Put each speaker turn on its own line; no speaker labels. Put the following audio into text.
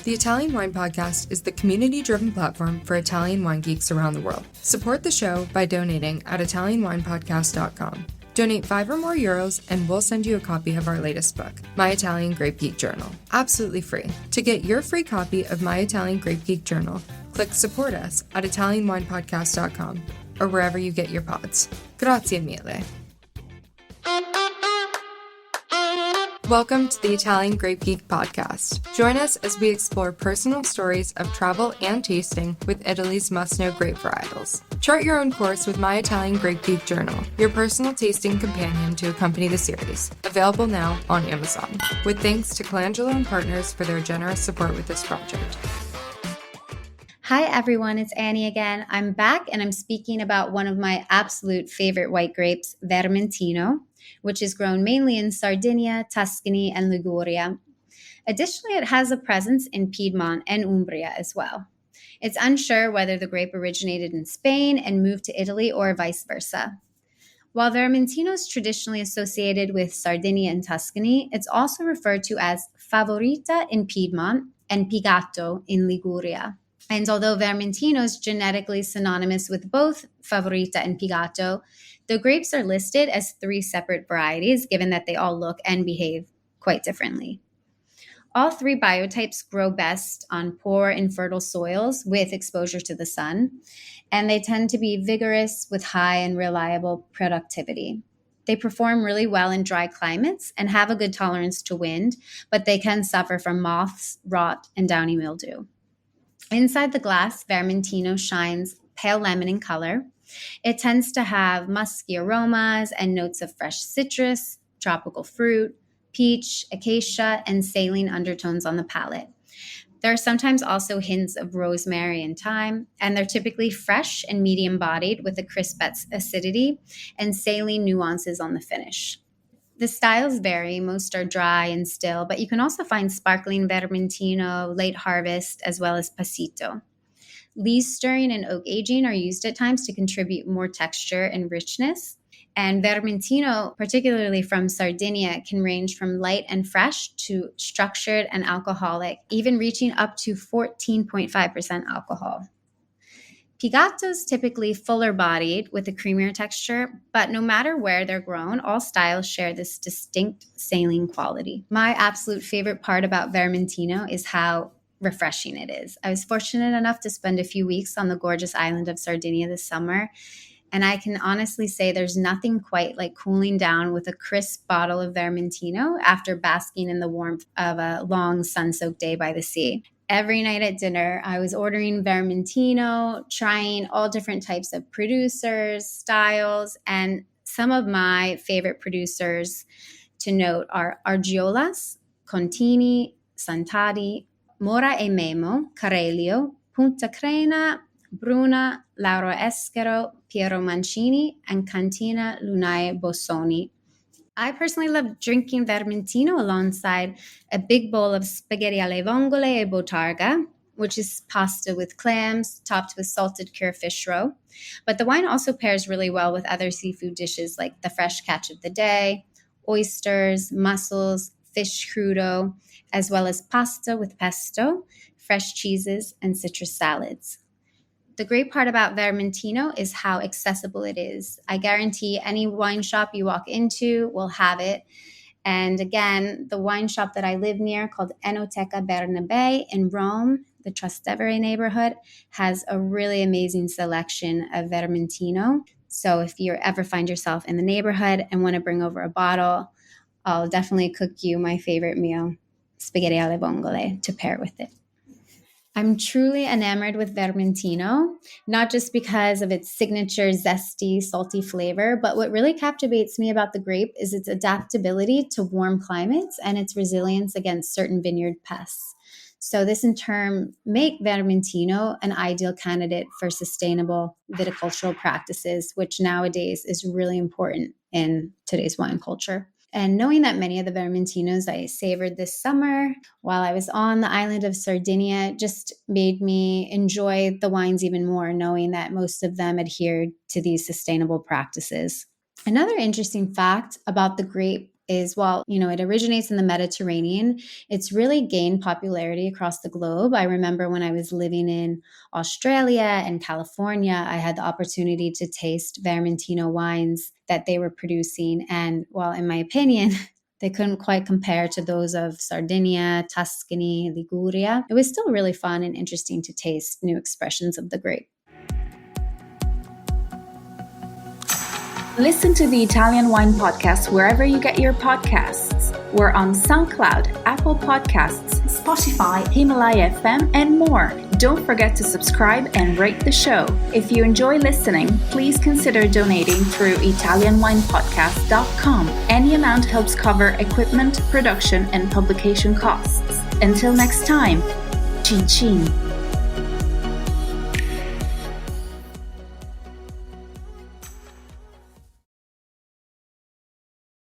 The Italian Wine Podcast is the community-driven platform for Italian wine geeks around the world. Support the show by donating at italianwinepodcast.com. Donate €5 or more and we'll send you a copy of our latest book, My Italian Grape Geek Journal, absolutely free. To get your free copy of My Italian Grape Geek Journal, click support us at italianwinepodcast.com or wherever you get your pods. Grazie mille. Welcome to the Italian Grape Geek podcast. Join us as we explore personal stories of travel and tasting with Italy's must-know grape varietals. Chart your own course with My Italian Grape Geek Journal, your personal tasting companion to accompany the series. Available now on Amazon. With thanks to Colangelo and Partners for their generous support with this project.
Hi everyone, it's Annie again. I'm back and I'm speaking about one of my absolute favorite white grapes, Vermentino, which is grown mainly in Sardinia, Tuscany, and Liguria. Additionally, it has a presence in Piedmont and Umbria as well. It's unsure whether the grape originated in Spain and moved to Italy or vice versa. While Vermentino is traditionally associated with Sardinia and Tuscany, it's also referred to as Favorita in Piedmont and Pigatto in Liguria. And although Vermentino is genetically synonymous with both Favorita and Pigatto, the grapes are listed as 3 separate varieties, given that they all look and behave quite differently. All 3 biotypes grow best on poor and fertile soils with exposure to the sun, and they tend to be vigorous with high and reliable productivity. They perform really well in dry climates and have a good tolerance to wind, but they can suffer from moths, rot, and downy mildew. Inside the glass, Vermentino shines pale lemon in color. It tends to have musky aromas and notes of fresh citrus, tropical fruit, peach, acacia, and saline undertones on the palate. There are sometimes also hints of rosemary and thyme, and they're typically fresh and medium-bodied with a crisp acidity and saline nuances on the finish. The styles vary. Most are dry and still, but you can also find sparkling Vermentino, late harvest, as well as Passito. Lees stirring and oak aging are used at times to contribute more texture and richness. And Vermentino, particularly from Sardinia, can range from light and fresh to structured and alcoholic, even reaching up to 14.5% alcohol. Pigatto is typically fuller bodied with a creamier texture, but no matter where they're grown, all styles share this distinct saline quality. My absolute favorite part about Vermentino is how refreshing it is. I was fortunate enough to spend a few weeks on the gorgeous island of Sardinia this summer, and I can honestly say there's nothing quite like cooling down with a crisp bottle of Vermentino after basking in the warmth of a long sun-soaked day by the sea. Every night at dinner, I was ordering Vermentino, trying all different types of producers, styles, and some of my favorite producers to note are Argiolas, Contini, Santadi, Mora e Memo, Carelio, Punta Crena, Bruna, Lauro Eschero, Piero Mancini, and Cantina Lunae Bossoni. I personally love drinking Vermentino alongside a big bowl of spaghetti alle vongole e botarga, which is pasta with clams topped with salted cure fish roe. But the wine also pairs really well with other seafood dishes like the fresh catch of the day, oysters, mussels, fish crudo, as well as pasta with pesto, fresh cheeses, and citrus salads. The great part about Vermentino is how accessible it is. I guarantee any wine shop you walk into will have it. And again, the wine shop that I live near called Enoteca Bernabe in Rome, the Trastevere neighborhood, has a really amazing selection of Vermentino. So if you ever find yourself in the neighborhood and want to bring over a bottle, I'll definitely cook you my favorite meal, spaghetti alle vongole, to pair with it. I'm truly enamored with Vermentino, not just because of its signature zesty, salty flavor, but what really captivates me about the grape is its adaptability to warm climates and its resilience against certain vineyard pests. So this in turn makes Vermentino an ideal candidate for sustainable viticultural practices, which nowadays is really important in today's wine culture. And knowing that many of the Vermentinos I savored this summer while I was on the island of Sardinia just made me enjoy the wines even more, knowing that most of them adhered to these sustainable practices. Another interesting fact about the grape is while, it originates in the Mediterranean, it's really gained popularity across the globe. I remember when I was living in Australia and California, I had the opportunity to taste Vermentino wines that they were producing. And while in my opinion, they couldn't quite compare to those of Sardinia, Tuscany, Liguria, it was still really fun and interesting to taste new expressions of the grape.
Listen to the Italian Wine Podcast wherever you get your podcasts. We're on SoundCloud, Apple Podcasts, Spotify, Himalaya FM, and more. Don't forget to subscribe and rate the show. If you enjoy listening, please consider donating through ItalianWinePodcast.com. Any amount helps cover equipment, production, and publication costs. Until next time, cin cin.